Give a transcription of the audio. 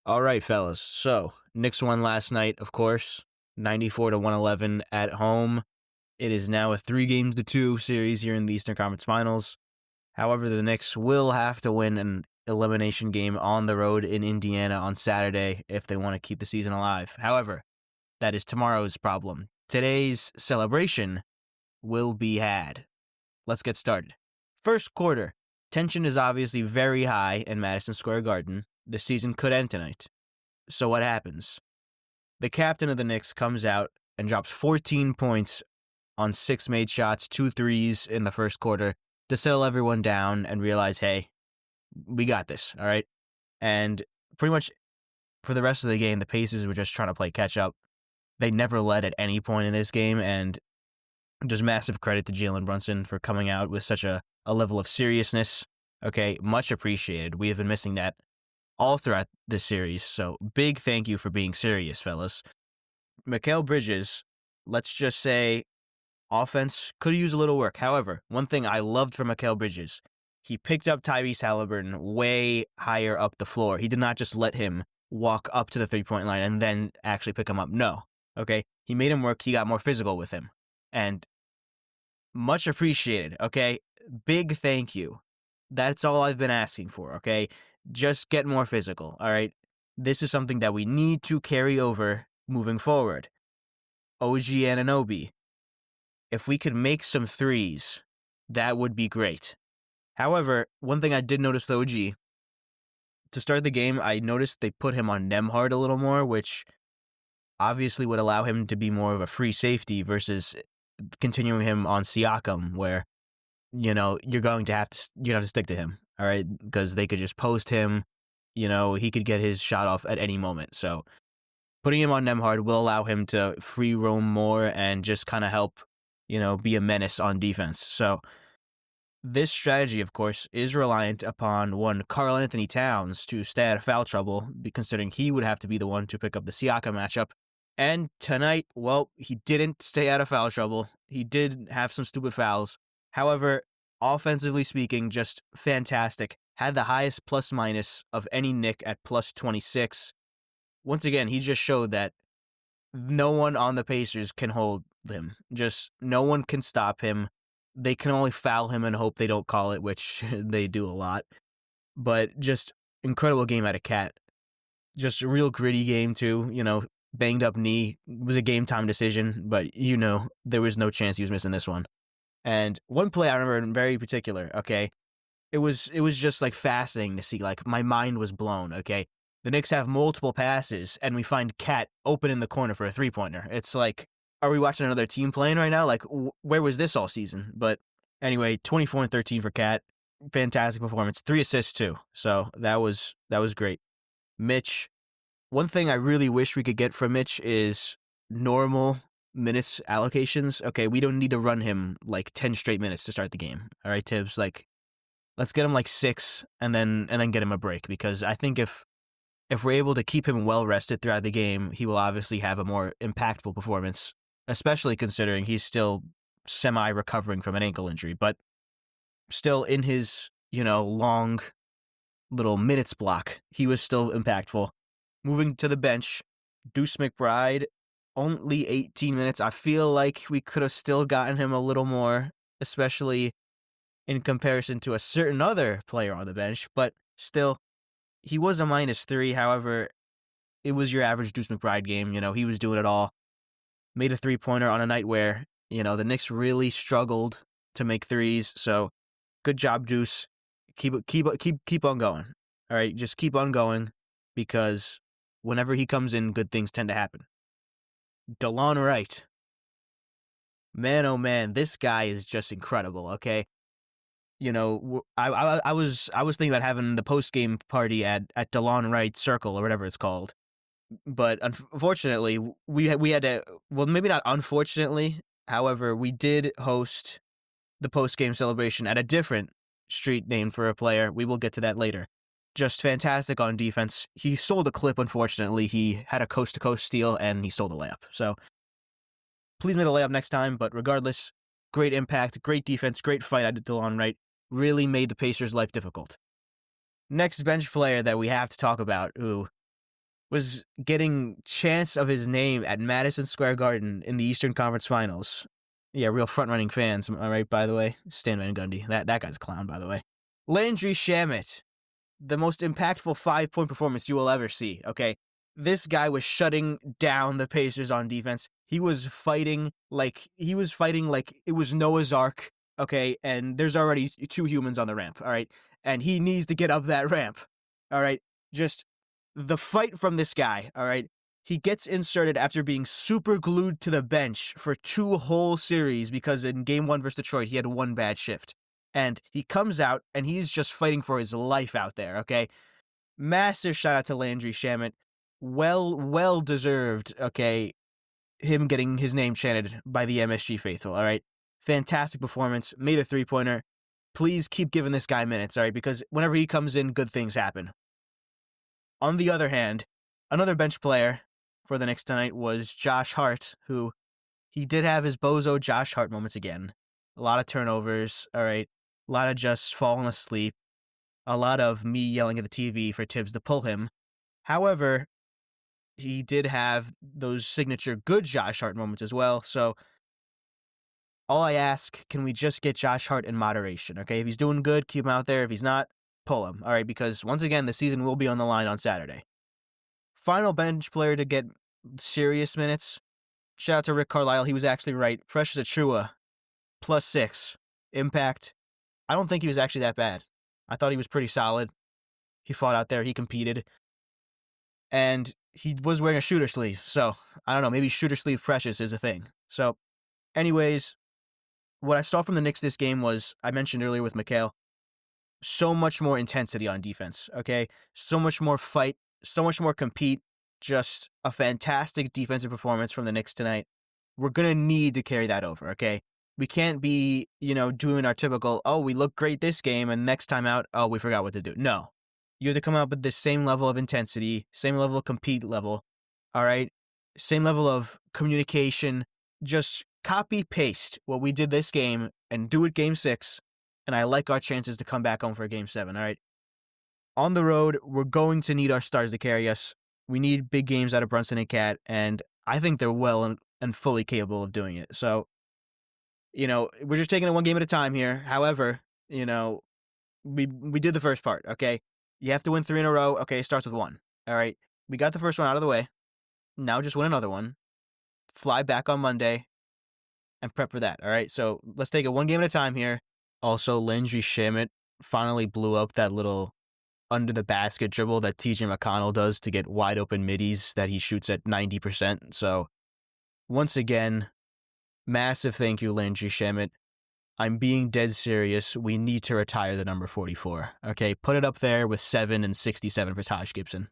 All right, fellas. So, Knicks won last night, of course, 94 to 111 at home. It is now a 3-2 series here in the Eastern Conference Finals. However, the Knicks will have to win an elimination game on the road in Indiana on Saturday if they want to keep the season alive. However, that is tomorrow's problem. Today's celebration will be had. Let's get started. First quarter. Tension is obviously very high in Madison Square Garden. The season could end tonight. So what happens? The captain of the Knicks comes out and drops 14 points on 6 made shots, 2 threes in the first quarter to settle everyone down and realize, hey, we got this, all right? And pretty much for the rest of the game, the Pacers were just trying to play catch up. They never led at any point in this game, and just massive credit to Jalen Brunson for coming out with such a level of seriousness. Okay, much appreciated. We have been missing that all throughout this series, so big thank you for being serious, fellas. Mikal Bridges, let's just say, offense could use a little work. However, one thing I loved from Mikal Bridges, he picked up Tyrese Halliburton way higher up the floor. He did not just let him walk up to the three-point line and then actually pick him up. No, okay? He made him work. He got more physical with him. And much appreciated, okay? Big thank you. That's all I've been asking for, okay? Just get more physical, all right? This is something that we need to carry over moving forward. OG Anunoby, if we could make some threes, that would be great. However, one thing I did notice with OG, to start the game, I noticed they put him on Nembhard a little more, which obviously would allow him to be more of a free safety versus continuing him on Siakam, where you're going to have to stick to him, all right? Because they could just post him. He could get his shot off at any moment. So putting him on Nembhard will allow him to free roam more and just kind of help, be a menace on defense. So this strategy, of course, is reliant upon one Karl Anthony Towns to stay out of foul trouble, considering he would have to be the one to pick up the Siakam matchup. And tonight, well, he didn't stay out of foul trouble. He did have some stupid fouls. However, offensively speaking, just fantastic. Had the highest plus-minus of any Knick at plus 26. Once again, he just showed that no one on the Pacers can hold him. Just no one can stop him. They can only foul him and hope they don't call it, which they do a lot. But just incredible game out of Cat. Just a real gritty game, too. Banged up knee. It was a game time decision, but there was no chance he was missing this one. And one play I remember in very particular, okay, it was just like fascinating to see. Like, my mind was blown, okay? The Knicks have multiple passes, and we find Cat open in the corner for a three-pointer. It's like, are we watching another team playing right now? Like, where was this all season? But anyway, 24 and 13 for Cat. Fantastic performance. 3 assists, too. So that was great. Mitch, one thing I really wish we could get from Mitch is normal minutes allocations. Okay, we don't need to run him like 10 straight minutes to start the game. All right, Tibbs, like, let's get him like 6 and then get him a break, because I think if we're able to keep him well rested throughout the game, he will obviously have a more impactful performance, especially considering he's still semi-recovering from an ankle injury, but still in his, long little minutes block, he was still impactful. Moving to the bench, Deuce McBride, only 18 minutes. I feel like we could have still gotten him a little more, especially in comparison to a certain other player on the bench, but still, he was a -3. However, it was your average Deuce McBride game. He was doing it all. Made a three-pointer on a night where, the Knicks really struggled to make threes. So, good job, Deuce. Keep on going. All right, just keep on going, because whenever he comes in, good things tend to happen. DeLon Wright. Man, oh man, this guy is just incredible, okay? I was thinking about having the post-game party at DeLon Wright Circle or whatever it's called. But unfortunately, we had to, well, maybe not unfortunately, however, we did host the post-game celebration at a different street named for a player. We will get to that later. Just fantastic on defense. He sold a clip, unfortunately. He had a coast-to-coast steal, and he sold a layup. So, please make the layup next time, but regardless, great impact, great defense, great fight out of DeLon Wright. Really made the Pacers' life difficult. Next bench player that we have to talk about, who was getting chants of his name at Madison Square Garden in the Eastern Conference Finals. Yeah, real front-running fans, am I right, by the way? Stan Van Gundy. That guy's a clown, by the way. Landry Shamet, the most impactful 5-point performance you will ever see, okay? This guy was shutting down the Pacers on defense. He was fighting like it was Noah's Ark, okay? And there's already 2 humans on the ramp, all right? And he needs to get up that ramp, all right? Just the fight from this guy, all right? He gets inserted after being super glued to the bench for 2 whole series because in Game 1 versus Detroit, he had 1 bad shift. And he comes out, and he's just fighting for his life out there, okay? Massive shout out to Landry Shamet. Well deserved, okay, him getting his name chanted by the MSG faithful, all right? Fantastic performance, made a 3-pointer. Please keep giving this guy minutes, all right? Because whenever he comes in, good things happen. On the other hand, another bench player for the Knicks tonight was Josh Hart, who he did have his bozo Josh Hart moments again. A lot of turnovers, all right? A lot of just falling asleep. A lot of me yelling at the TV for Tibbs to pull him. However, he did have those signature good Josh Hart moments as well. So all I ask, can we just get Josh Hart in moderation, okay? If he's doing good, keep him out there. If he's not, pull him, all right? Because once again, the season will be on the line on Saturday. Final bench player to get serious minutes. Shout out to Rick Carlisle. He was actually right. Precious Achiuwa, +6. Impact. I don't think he was actually that bad. I thought he was pretty solid. He fought out there. He competed. And he was wearing a shooter sleeve. So, I don't know. Maybe shooter sleeve Precious is a thing. So, anyways, what I saw from the Knicks this game was, I mentioned earlier with Mikhail, so much more intensity on defense, okay? So much more fight, so much more compete. Just a fantastic defensive performance from the Knicks tonight. We're going to need to carry that over, okay? We can't be, doing our typical, oh, we look great this game, and next time out, oh, we forgot what to do. No. You have to come up with the same level of intensity, same level of compete level, all right? Same level of communication. Just copy-paste what we did this game and do it Game 6, and I like our chances to come back home for Game 7, all right? On the road, we're going to need our stars to carry us. We need big games out of Brunson and Cat, and I think they're well and fully capable of doing it. So, we're just taking it one game at a time here. However, we did the first part, okay? You have to win 3 in a row. Okay, it starts with 1, all right? We got the first one out of the way. Now just win another one. Fly back on Monday and prep for that, all right? So let's take it one game at a time here. Also, Landry Shamet finally blew up that little under-the-basket dribble that TJ McConnell does to get wide-open middies that he shoots at 90%. So, once again, massive thank you, Landry Shamet. I'm being dead serious. We need to retire the number 44. Okay, put it up there with 7 and 67 for Taj Gibson.